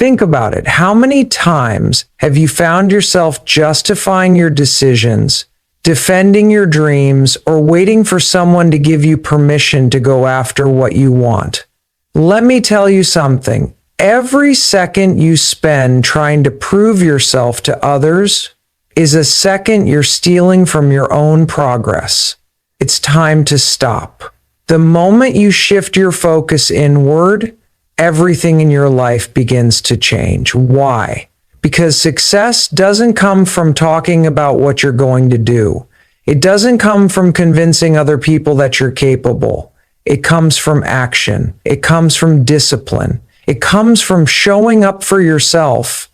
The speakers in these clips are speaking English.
Think about it. How many times have you found yourself justifying your decisions, defending your dreams, or waiting for someone to give you permission to go after what you want? Let me tell you something. Every second you spend trying to prove yourself to others is a second you're stealing from your own progress. It's time to stop. The moment you shift your focus inward, everything in your life begins to change. Why? Because success doesn't come from talking about what you're going to do. It doesn't come from convincing other people that you're capable. It comes from action. It comes from discipline. It comes from showing up for yourself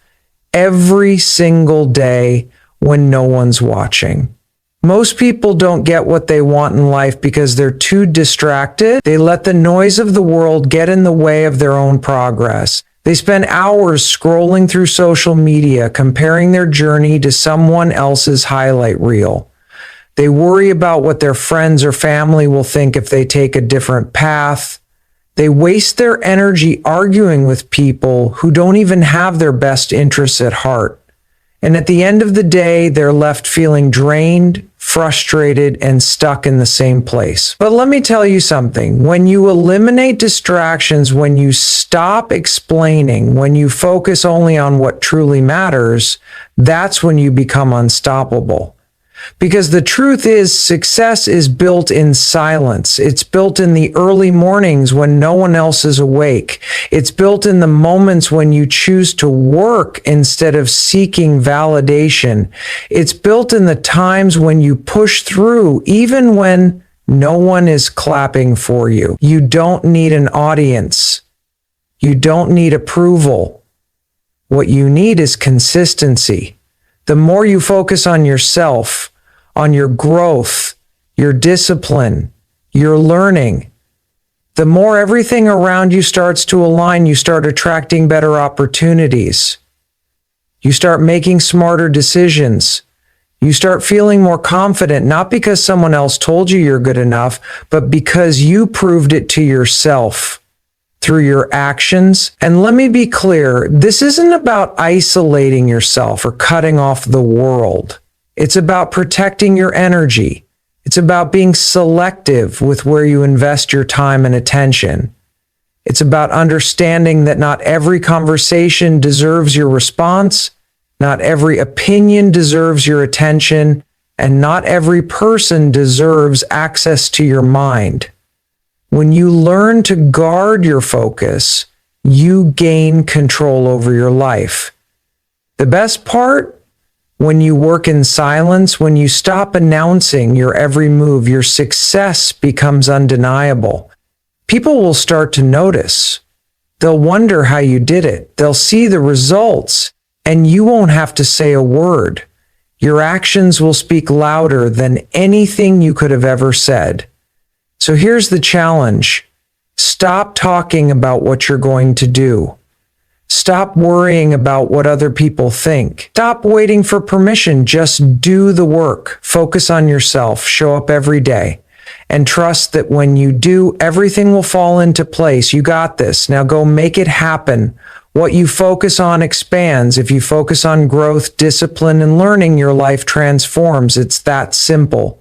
every single day when no one's watching. Most people don't get what they want in life because they're too distracted. They let the noise of the world get in the way of their own progress. They spend hours scrolling through social media, comparing their journey to someone else's highlight reel. They worry about what their friends or family will think if they take a different path. They waste their energy arguing with people who don't even have their best interests at heart. And at the end of the day, they're left feeling drained, frustrated, and stuck in the same place. But let me tell you something. When you eliminate distractions, when you stop explaining, when you focus only on what truly matters, that's when you become unstoppable. Because the truth is, success is built in silence. It's built in the early mornings when no one else is awake. It's built in the moments when you choose to work instead of seeking validation. It's built in the times when you push through, even when no one is clapping for you. You don't need an audience. You don't need approval. What you need is consistency. The more you focus on yourself, on your growth, your discipline, your learning, the more everything around you starts to align. You start attracting better opportunities. You start making smarter decisions. You start feeling more confident, not because someone else told you you're good enough, but because you proved it to yourself through your actions. And let me be clear, this isn't about isolating yourself or cutting off the world. It's about protecting your energy. It's about being selective with where you invest your time and attention. It's about understanding that not every conversation deserves your response, not every opinion deserves your attention, and not every person deserves access to your mind. When you learn to guard your focus, you gain control over your life. The best part? When you work in silence, when you stop announcing your every move, your success becomes undeniable. People will start to notice. They'll wonder how you did it. They'll see the results, and you won't have to say a word. Your actions will speak louder than anything you could have ever said. So here's the challenge. Stop talking about what you're going to do. Stop worrying about what other people think. Stop waiting for permission. Just do the work. Focus on yourself. Show up every day. And trust that when you do, everything will fall into place. You got this. Now go make it happen. What you focus on expands. If you focus on growth, discipline, and learning, your life transforms. It's that simple.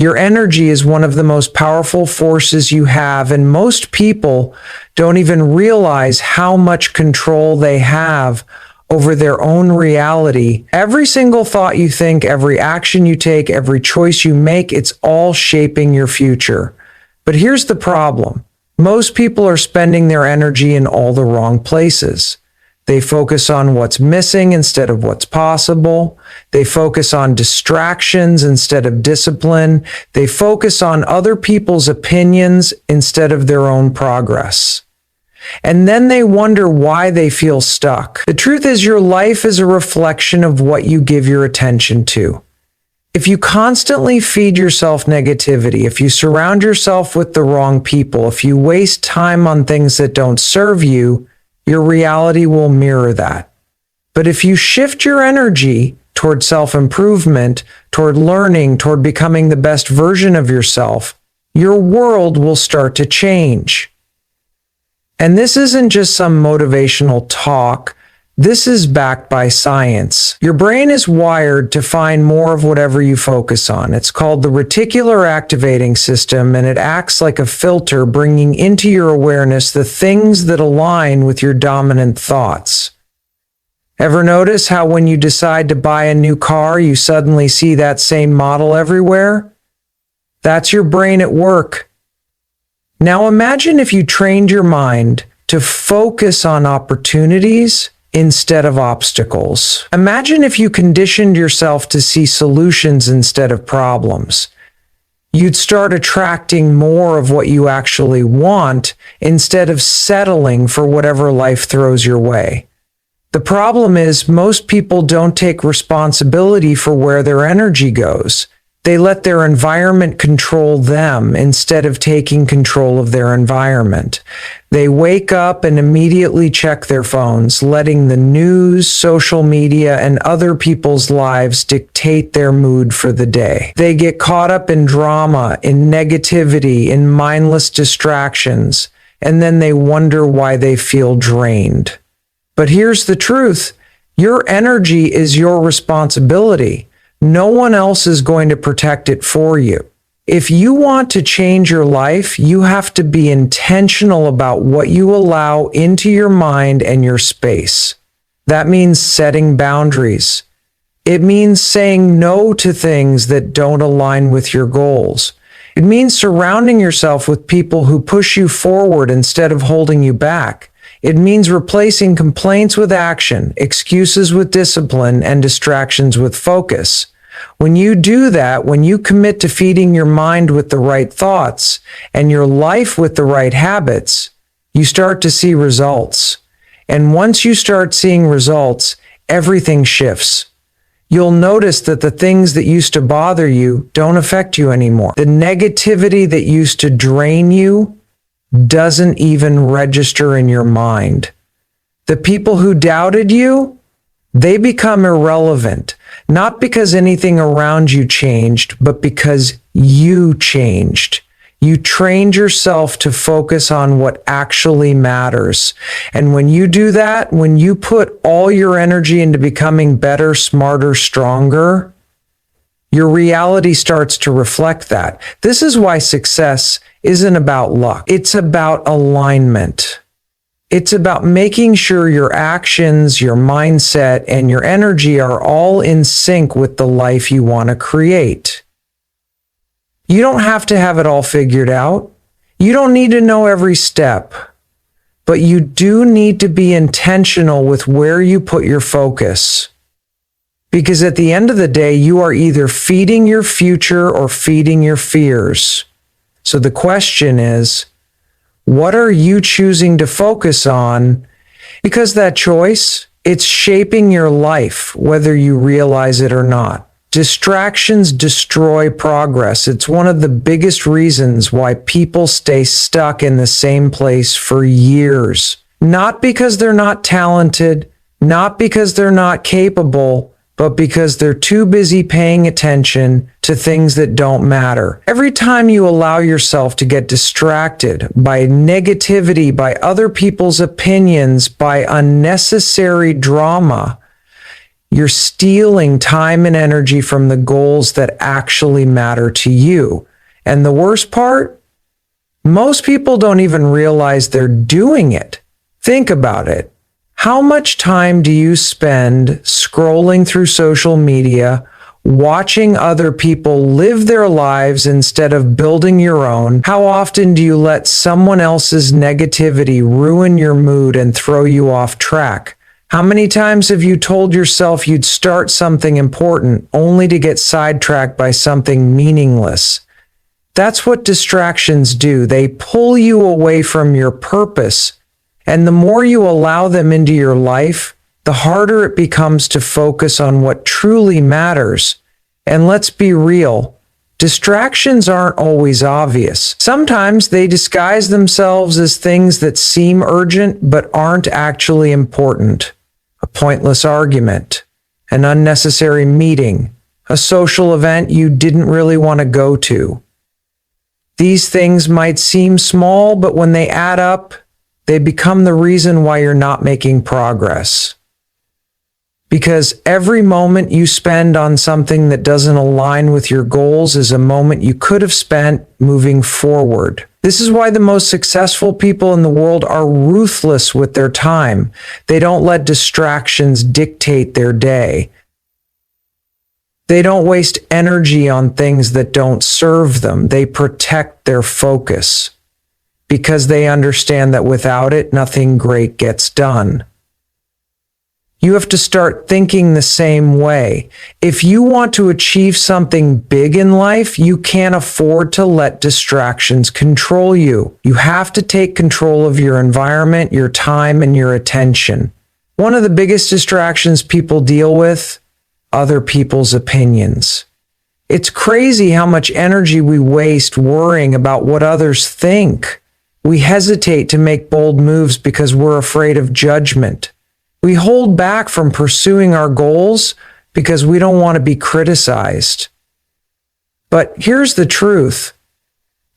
Your energy is one of the most powerful forces you have, and most people don't even realize how much control they have over their own reality. Every single thought you think, every action you take, every choice you make, it's all shaping your future. But here's the problem. Most people are spending their energy in all the wrong places. They focus on what's missing instead of what's possible. They focus on distractions instead of discipline. They focus on other people's opinions instead of their own progress. And then they wonder why they feel stuck. The truth is, your life is a reflection of what you give your attention to. If you constantly feed yourself negativity, if you surround yourself with the wrong people, if you waste time on things that don't serve you, your reality will mirror that. But if you shift your energy toward self-improvement, toward learning, toward becoming the best version of yourself, your world will start to change. And this isn't just some motivational talk. This is backed by science. Your brain is wired to find more of whatever you focus on. It's called the reticular activating system, and it acts like a filter, bringing into your awareness the things that align with your dominant thoughts. Ever notice how when you decide to buy a new car, you suddenly see that same model everywhere? That's your brain at work. Now imagine if you trained your mind to focus on opportunities instead of obstacles. Imagine if you conditioned yourself to see solutions instead of problems. You'd start attracting more of what you actually want instead of settling for whatever life throws your way. The problem is most people don't take responsibility for where their energy goes. They let their environment control them instead of taking control of their environment. They wake up and immediately check their phones, letting the news, social media, and other people's lives dictate their mood for the day. They get caught up in drama, in negativity, in mindless distractions, and then they wonder why they feel drained. But here's the truth. Your energy is your responsibility. No one else is going to protect it for you. If you want to change your life, you have to be intentional about what you allow into your mind and your space. That means setting boundaries. It means saying no to things that don't align with your goals. It means surrounding yourself with people who push you forward instead of holding you back. It means replacing complaints with action, excuses with discipline, and distractions with focus. When you do that, when you commit to feeding your mind with the right thoughts and your life with the right habits, you start to see results. And once you start seeing results, everything shifts. You'll notice that the things that used to bother you don't affect you anymore. The negativity that used to drain you doesn't even register in your mind. The people who doubted you, they become irrelevant, not because anything around you changed, but because you changed. You trained yourself to focus on what actually matters. And when you do that, when you put all your energy into becoming better, smarter, stronger, your reality starts to reflect that. This is why success isn't about luck. It's about alignment. It's about making sure your actions, your mindset, and your energy are all in sync with the life you want to create. You don't have to have it all figured out. You don't need to know every step. But you do need to be intentional with where you put your focus. Because at the end of the day, you are either feeding your future or feeding your fears. So the question is, what are you choosing to focus on? Because that choice, it's shaping your life, whether you realize it or not. Distractions destroy progress. It's one of the biggest reasons why people stay stuck in the same place for years. Not because they're not talented, not because they're not capable, but because they're too busy paying attention to things that don't matter. Every time you allow yourself to get distracted by negativity, by other people's opinions, by unnecessary drama, you're stealing time and energy from the goals that actually matter to you. And the worst part? Most people don't even realize they're doing it. Think about it. How much time do you spend scrolling through social media, watching other people live their lives instead of building your own? How often do you let someone else's negativity ruin your mood and throw you off track? How many times have you told yourself you'd start something important only to get sidetracked by something meaningless? That's what distractions do. They pull you away from your purpose. And the more you allow them into your life, the harder it becomes to focus on what truly matters. And let's be real, distractions aren't always obvious. Sometimes they disguise themselves as things that seem urgent but aren't actually important. A pointless argument, an unnecessary meeting, a social event you didn't really want to go to. These things might seem small, but when they add up, They become the reason why you're not making progress. Because every moment you spend on something that doesn't align with your goals is a moment you could have spent moving forward. This is why the most successful people in the world are ruthless with their time. They don't let distractions dictate their day. They don't waste energy on things that don't serve them. They protect their focus because they understand that without it, nothing great gets done. You have to start thinking the same way. If you want to achieve something big in life, you can't afford to let distractions control you. You have to take control of your environment, your time, and your attention. One of the biggest distractions people deal with, other people's opinions. It's crazy how much energy we waste worrying about what others think. We hesitate to make bold moves because we're afraid of judgment. We hold back from pursuing our goals because we don't want to be criticized. But here's the truth.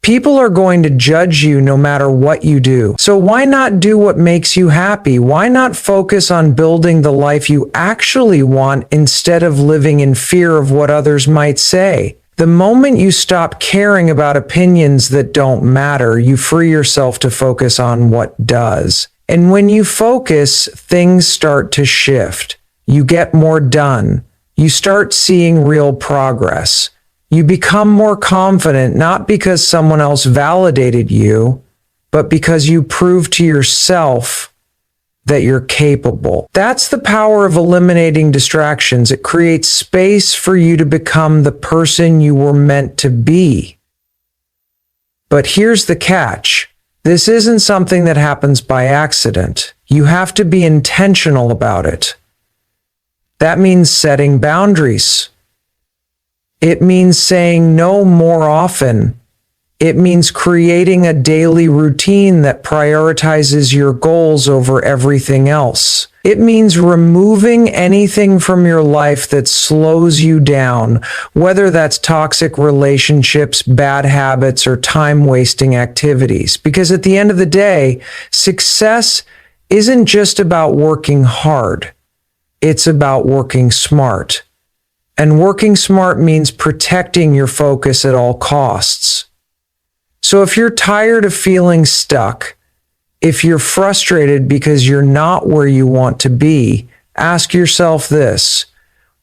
People are going to judge you no matter what you do. So why not do what makes you happy? Why not focus on building the life you actually want instead of living in fear of what others might say? The moment you stop caring about opinions that don't matter, you free yourself to focus on what does. And when you focus, things start to shift. You get more done. You start seeing real progress. You become more confident, not because someone else validated you, but because you prove to yourself that you're capable. That's the power of eliminating distractions. It creates space for you to become the person you were meant to be. But here's the catch. This isn't something that happens by accident. You have to be intentional about it. That means setting boundaries. It means saying no more often. It means creating a daily routine that prioritizes your goals over everything else. It means removing anything from your life that slows you down, whether that's toxic relationships, bad habits, or time-wasting activities. Because at the end of the day, success isn't just about working hard. It's about working smart. And working smart means protecting your focus at all costs. So if you're tired of feeling stuck, if you're frustrated because you're not where you want to be, ask yourself this: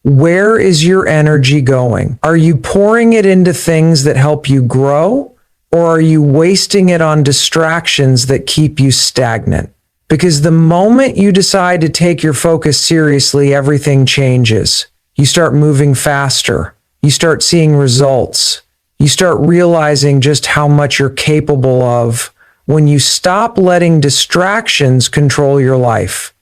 where is your energy going? Are you pouring it into things that help you grow, or are you wasting it on distractions that keep you stagnant? Because the moment you decide to take your focus seriously, everything changes. You start moving faster. You start seeing results. You start realizing just how much you're capable of when you stop letting distractions control your life.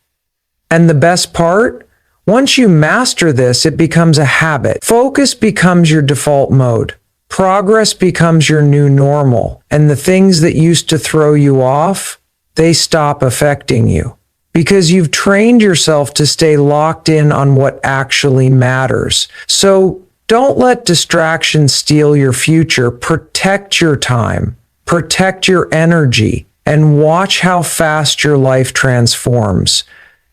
And the best part? Once you master this, it becomes a habit. Focus becomes your default mode. Progress becomes your new normal. And the things that used to throw you off, they stop affecting you. Because you've trained yourself to stay locked in on what actually matters. So don't let distractions steal your future. Protect your time. Protect your energy, and watch how fast your life transforms.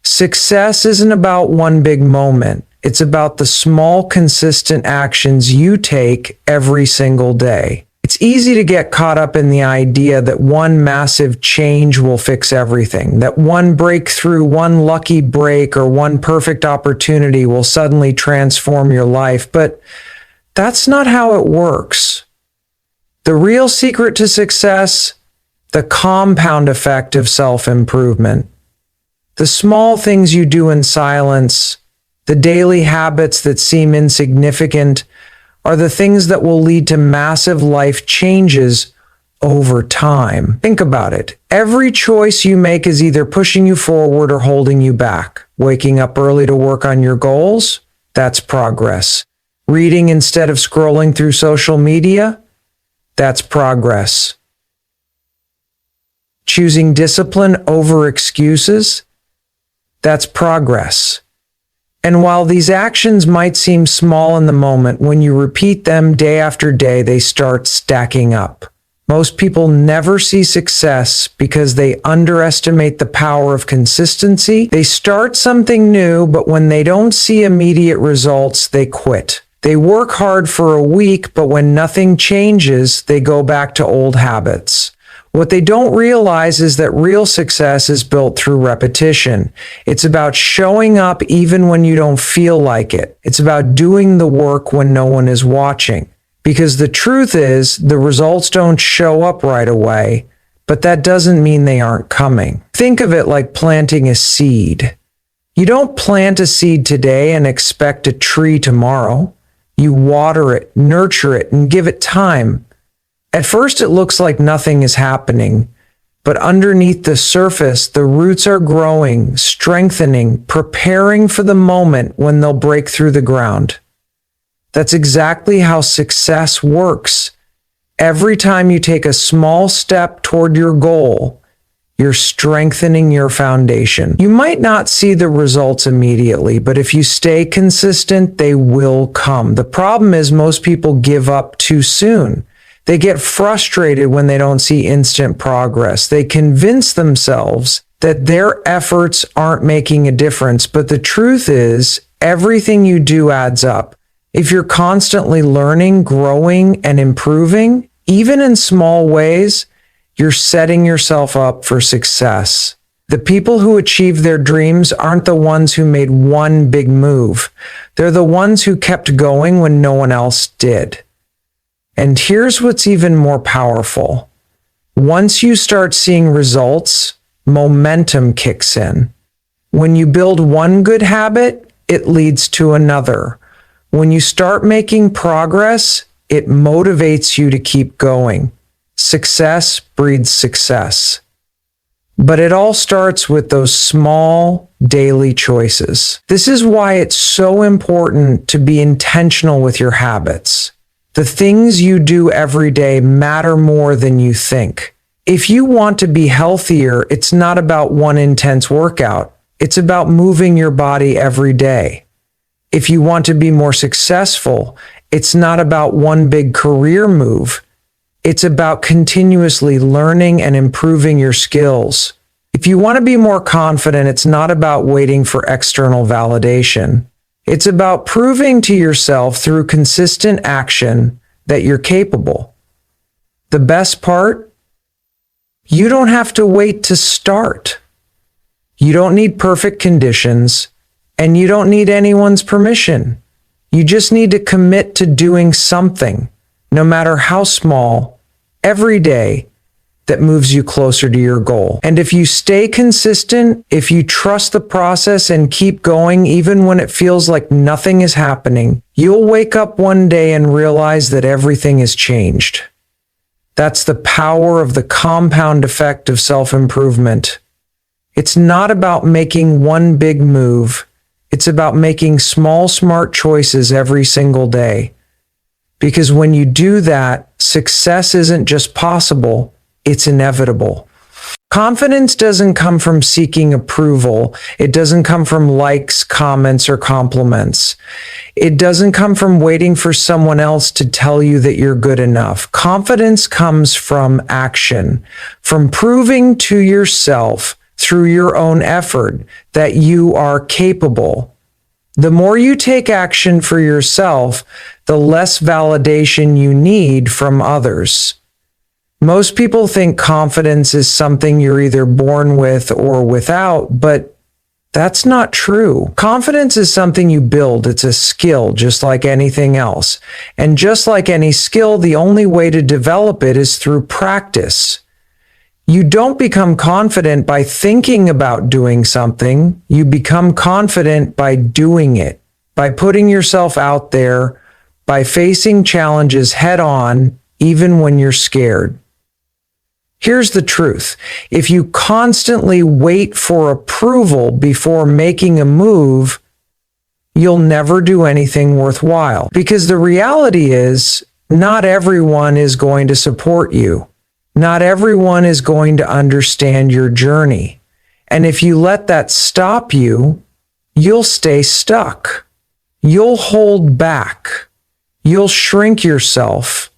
Success isn't about one big moment. It's about the small, consistent actions you take every single day. It's easy to get caught up in the idea that one massive change will fix everything, that one breakthrough, one lucky break, or one perfect opportunity will suddenly transform your life. But that's not how it works. The real secret to success, the compound effect of self-improvement. The small things you do in silence, the daily habits that seem insignificant, are the things that will lead to massive life changes over time. Think about it. Every choice you make is either pushing you forward or holding you back. Waking up early to work on your goals, that's progress. Reading instead of scrolling through social media, that's progress. Choosing discipline over excuses, that's progress. And while these actions might seem small in the moment, when you repeat them day after day, they start stacking up. Most people never see success because they underestimate the power of consistency. They start something new, but when they don't see immediate results, they quit. They work hard for a week, but when nothing changes, they go back to old habits. What they don't realize is that real success is built through repetition. It's about showing up even when you don't feel like it. It's about doing the work when no one is watching. Because the truth is, the results don't show up right away, but that doesn't mean they aren't coming. Think of it like planting a seed. You don't plant a seed today and expect a tree tomorrow. You water it, nurture it, and give it time. At first, it looks like nothing is happening, but underneath the surface, the roots are growing, strengthening, preparing for the moment when they'll break through the ground. That's exactly how success works. Every time you take a small step toward your goal, you're strengthening your foundation. You might not see the results immediately, but if you stay consistent, they will come. The problem is most people give up too soon. They get frustrated when they don't see instant progress. They convince themselves that their efforts aren't making a difference, but the truth is, everything you do adds up. If you're constantly learning, growing, and improving, even in small ways, you're setting yourself up for success. The people who achieve their dreams aren't the ones who made one big move. They're the ones who kept going when no one else did. And here's what's even more powerful. Once you start seeing results, momentum kicks in. When you build one good habit, it leads to another. When you start making progress, it motivates you to keep going. Success breeds success. But it all starts with those small daily choices. This is why it's so important to be intentional with your habits. The things you do every day matter more than you think. If you want to be healthier, it's not about one intense workout. It's about moving your body every day. If you want to be more successful, it's not about one big career move. It's about continuously learning and improving your skills. If you want to be more confident, it's not about waiting for external validation. It's about proving to yourself through consistent action that you're capable. The best part? You don't have to wait to start. You don't need perfect conditions, and you don't need anyone's permission. You just need to commit to doing something, no matter how small, every day, that moves you closer to your goal. And if you stay consistent, if you trust the process and keep going even when it feels like nothing is happening, you'll wake up one day and realize that everything has changed. That's the power of the compound effect of self-improvement. It's not about making one big move. It's about making small, smart choices every single day. Because when you do that, success isn't just possible, it's inevitable. Confidence doesn't come from seeking approval. It doesn't come from likes, comments, or compliments. It doesn't come from waiting for someone else to tell you that you're good enough. Confidence comes from action, from proving to yourself through your own effort that you are capable. The more you take action for yourself, the less validation you need from others. Most people think confidence is something you're either born with or without, but that's not true. Confidence is something you build. It's a skill, just like anything else. And just like any skill, the only way to develop it is through practice. You don't become confident by thinking about doing something. You become confident by doing it, by putting yourself out there, by facing challenges head on, even when you're scared. Here's the truth. If you constantly wait for approval before making a move, you'll never do anything worthwhile. Because the reality is, not everyone is going to support you. Not everyone is going to understand your journey. And if you let that stop you, you'll stay stuck. You'll hold back. You'll shrink yourself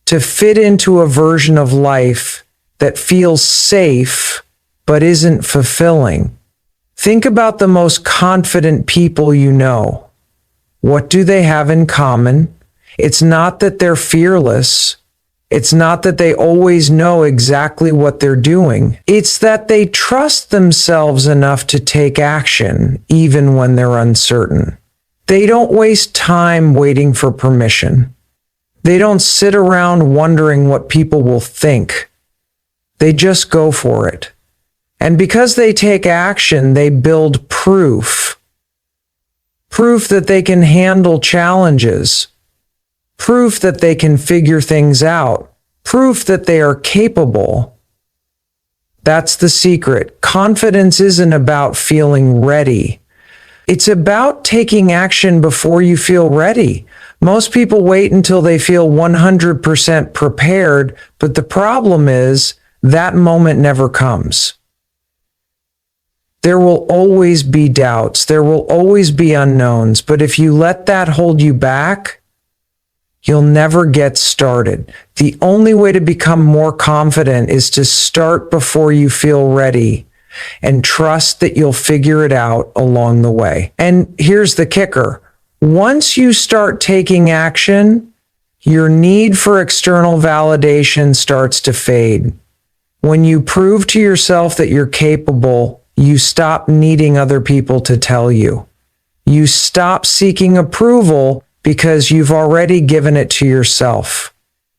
to fit into a version of life that feels safe but isn't fulfilling. Think about the most confident people you know. What do they have in common? It's not that they're fearless. It's not that they always know exactly what they're doing. It's that they trust themselves enough to take action, even when they're uncertain. They don't waste time waiting for permission. They don't sit around wondering what people will think. They just go for it. And because they take action, they build proof. Proof that they can handle challenges. Proof that they can figure things out. Proof that they are capable. That's the secret. Confidence isn't about feeling ready. It's about taking action before you feel ready. Most people wait until they feel 100% prepared, but the problem is that moment never comes. There will always be doubts. There will always be unknowns. But if you let that hold you back, you'll never get started. The only way to become more confident is to start before you feel ready and trust that you'll figure it out along the way. And here's the kicker. Once you start taking action, your need for external validation starts to fade. When you prove to yourself that you're capable, you stop needing other people to tell you. You stop seeking approval because you've already given it to yourself.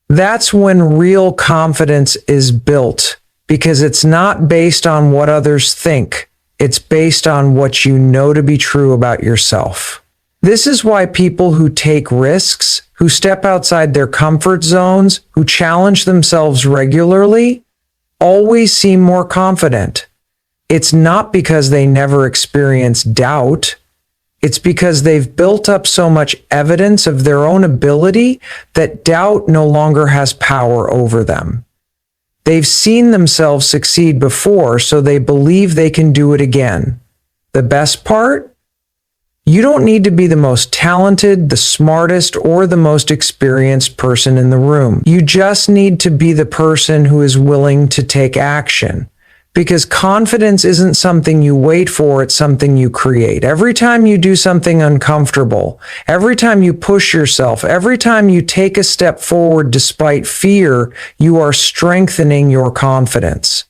That's when real confidence is built, because it's not based on what others think. It's based on what you know to be true about yourself. This is why people who take risks, who step outside their comfort zones, who challenge themselves regularly, always seem more confident. It's not because they never experience doubt. It's because they've built up so much evidence of their own ability that doubt no longer has power over them. They've seen themselves succeed before, so they believe they can do it again. The best part? You don't need to be the most talented, the smartest, or the most experienced person in the room. You just need to be the person who is willing to take action. Because confidence isn't something you wait for, it's something you create. Every time you do something uncomfortable, every time you push yourself, every time you take a step forward despite fear, you are strengthening your confidence.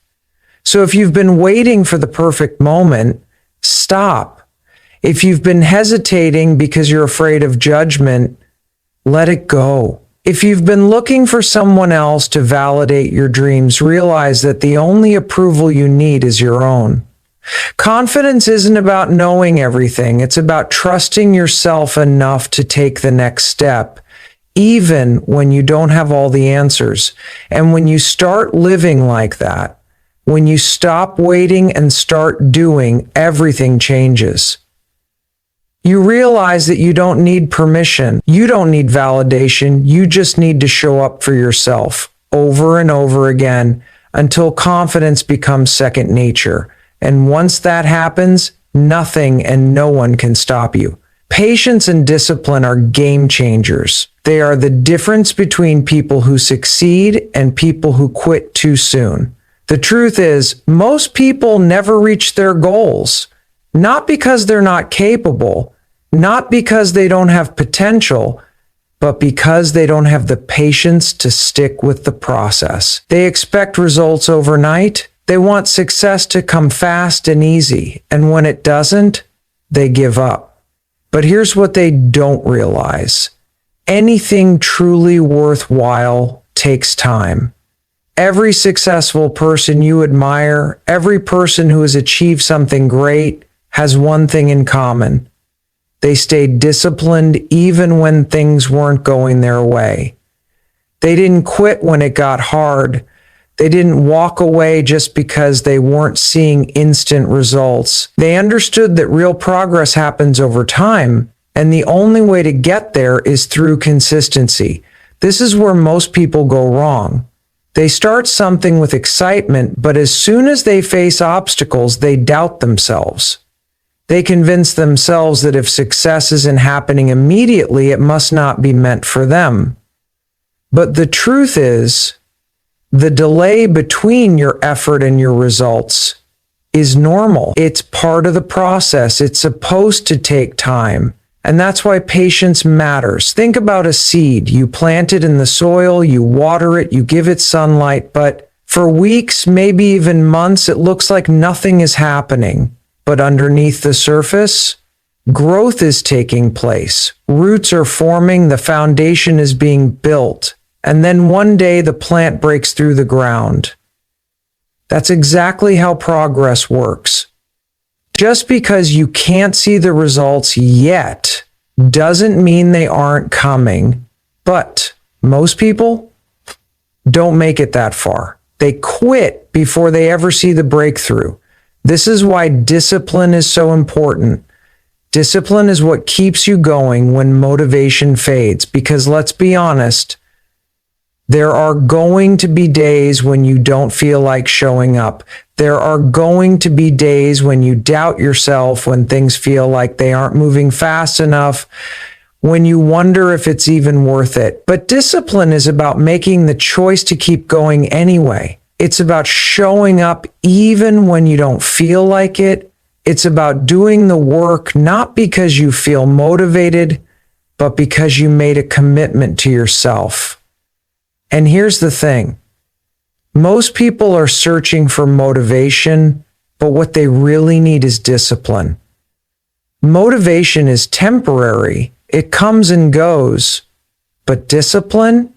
So if you've been waiting for the perfect moment, stop. If you've been hesitating because you're afraid of judgment, let it go. If you've been looking for someone else to validate your dreams, realize that the only approval you need is your own. Confidence isn't about knowing everything. It's about trusting yourself enough to take the next step, even when you don't have all the answers. And when you start living like that, when you stop waiting and start doing, everything changes. You realize that you don't need permission. You don't need validation. You just need to show up for yourself over and over again until confidence becomes second nature. And once that happens, nothing and no one can stop you. Patience and discipline are game changers. They are the difference between people who succeed and people who quit too soon. The truth is, most people never reach their goals. Not because they're not capable, not because they don't have potential, but because they don't have the patience to stick with the process. They expect results overnight. They want success to come fast and easy. And when it doesn't, they give up. But here's what they don't realize. Anything truly worthwhile takes time. Every successful person you admire, every person who has achieved something great, has one thing in common. They stayed disciplined even when things weren't going their way. They didn't quit when it got hard. They didn't walk away just because they weren't seeing instant results. They understood that real progress happens over time, and the only way to get there is through consistency. This is where most people go wrong. They start something with excitement, but as soon as they face obstacles, they doubt themselves. They convince themselves that if success isn't happening immediately, it must not be meant for them. But the truth is, the delay between your effort and your results is normal. It's part of the process. It's supposed to take time. And that's why patience matters. Think about a seed. You plant it in the soil, you water it, you give it sunlight, but for weeks, maybe even months, it looks like nothing is happening. But underneath the surface, growth is taking place. Roots are forming, the foundation is being built. And then one day the plant breaks through the ground. That's exactly how progress works. Just because you can't see the results yet doesn't mean they aren't coming. But most people don't make it that far. They quit before they ever see the breakthrough. This is why discipline is so important. Discipline is what keeps you going when motivation fades. Because let's be honest, there are going to be days when you don't feel like showing up. There are going to be days when you doubt yourself, when things feel like they aren't moving fast enough, when you wonder if it's even worth it. But discipline is about making the choice to keep going anyway. It's about showing up even when you don't feel like it. It's about doing the work not because you feel motivated, but because you made a commitment to yourself. And here's the thing. Most people are searching for motivation, but what they really need is discipline. Motivation is temporary. It comes and goes. But discipline?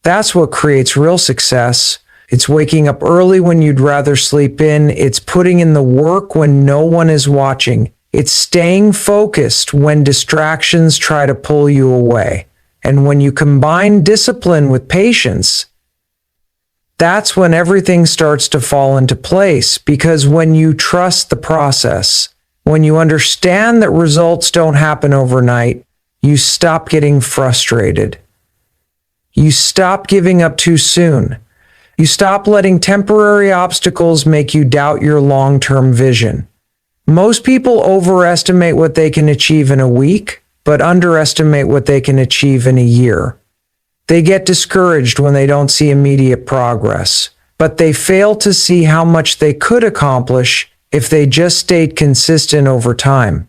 That's what creates real success. It's waking up early when you'd rather sleep in. It's putting in the work when no one is watching. It's staying focused when distractions try to pull you away. And when you combine discipline with patience, that's when everything starts to fall into place. Because when you trust the process, when you understand that results don't happen overnight, you stop getting frustrated. You stop giving up too soon. You stop letting temporary obstacles make you doubt your long-term vision. Most people overestimate what they can achieve in a week, but underestimate what they can achieve in a year. They get discouraged when they don't see immediate progress, but they fail to see how much they could accomplish if they just stayed consistent over time.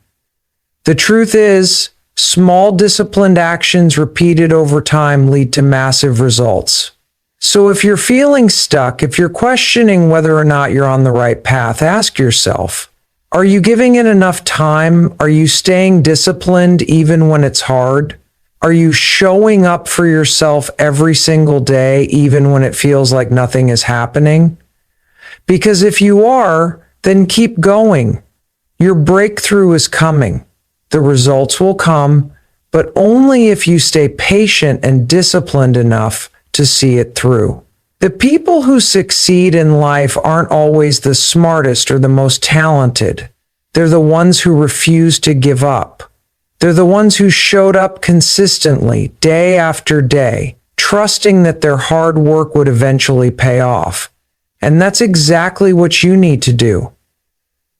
The truth is, small disciplined actions repeated over time lead to massive results. So if you're feeling stuck, if you're questioning whether or not you're on the right path, ask yourself, are you giving it enough time? Are you staying disciplined even when it's hard? Are you showing up for yourself every single day, even when it feels like nothing is happening? Because if you are, then keep going. Your breakthrough is coming. The results will come, but only if you stay patient and disciplined enough to see it through. The people who succeed in life aren't always the smartest or the most talented. They're the ones who refuse to give up. They're the ones who showed up consistently, day after day, trusting that their hard work would eventually pay off. And that's exactly what you need to do.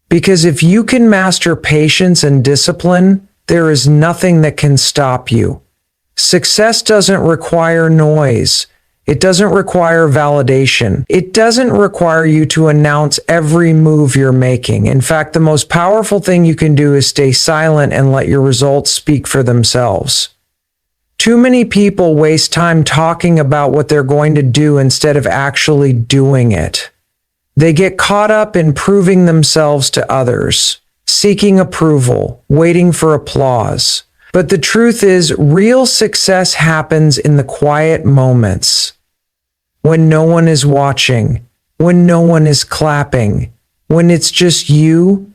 Because if you can master patience and discipline, there is nothing that can stop you. Success doesn't require noise. It doesn't require validation. It doesn't require you to announce every move you're making. In fact, the most powerful thing you can do is stay silent and let your results speak for themselves. Too many people waste time talking about what they're going to do instead of actually doing it. They get caught up in proving themselves to others, seeking approval, waiting for applause. But the truth is, real success happens in the quiet moments. When no one is watching, when no one is clapping, when it's just you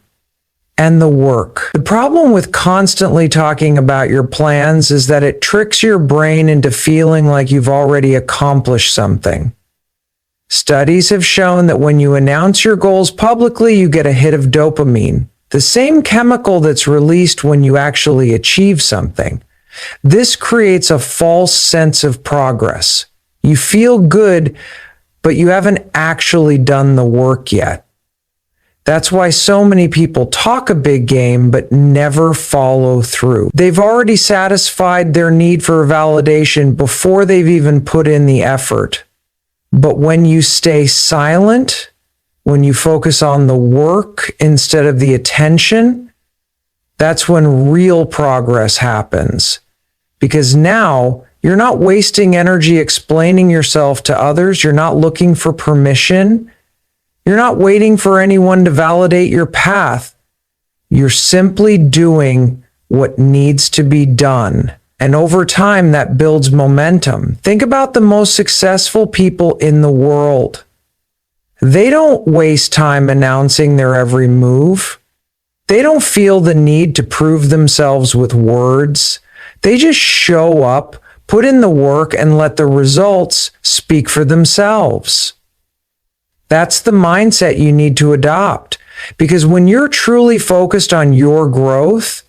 and the work. The problem with constantly talking about your plans is that it tricks your brain into feeling like you've already accomplished something. Studies have shown that when you announce your goals publicly, you get a hit of dopamine, the same chemical that's released when you actually achieve something. This creates a false sense of progress. You feel good, but you haven't actually done the work yet. That's why so many people talk a big game but never follow through. They've already satisfied their need for validation before they've even put in the effort. But when you stay silent, when you focus on the work instead of the attention, that's when real progress happens. Because now you're not wasting energy explaining yourself to others. You're not looking for permission. You're not waiting for anyone to validate your path. You're simply doing what needs to be done. And over time, that builds momentum. Think about the most successful people in the world. They don't waste time announcing their every move. They don't feel the need to prove themselves with words. They just show up, put in the work, and let the results speak for themselves. That's the mindset you need to adopt, because when you're truly focused on your growth,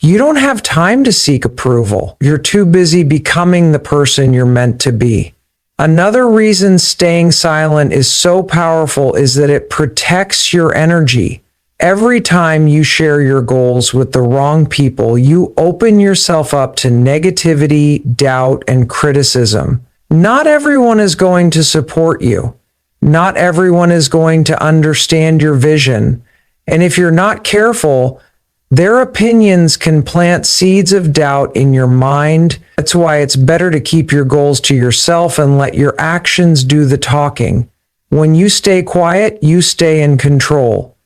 you don't have time to seek approval. You're too busy becoming the person you're meant to be. Another reason staying silent is so powerful is that it protects your energy. Every time you share your goals with the wrong people, you open yourself up to negativity, doubt, and criticism. Not everyone is going to support you. Not everyone is going to understand your vision. And if you're not careful, their opinions can plant seeds of doubt in your mind. That's why it's better to keep your goals to yourself and let your actions do the talking. When you stay quiet, you stay in control.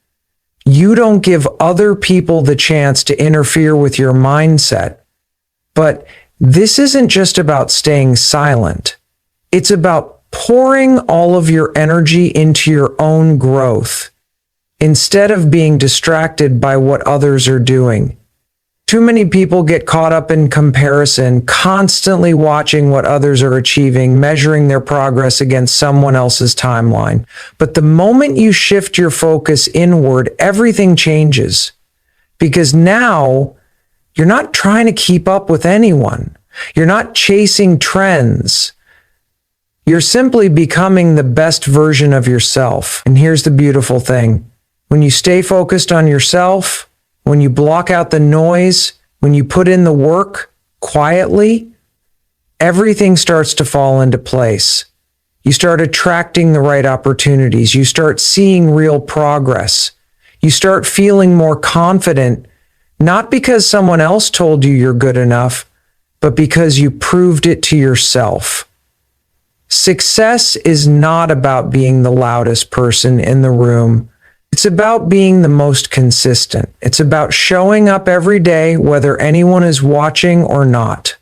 You don't give other people the chance to interfere with your mindset. But this isn't just about staying silent. It's about pouring all of your energy into your own growth instead of being distracted by what others are doing. Too many people get caught up in comparison, constantly watching what others are achieving, measuring their progress against someone else's timeline. But the moment you shift your focus inward, everything changes. Because now you're not trying to keep up with anyone. You're not chasing trends. You're simply becoming the best version of yourself. And here's the beautiful thing. When you stay focused on yourself, when you block out the noise, when you put in the work quietly, everything starts to fall into place. You start attracting the right opportunities. You start seeing real progress. You start feeling more confident, not because someone else told you you're good enough, but because you proved it to yourself. Success is not about being the loudest person in the room. It's about being the most consistent. It's about showing up every day, whether anyone is watching or not.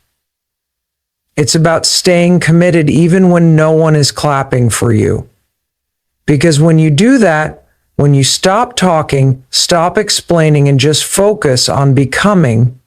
It's about staying committed even when no one is clapping for you. Because when you do that, when you stop talking, stop explaining, and just focus on becoming,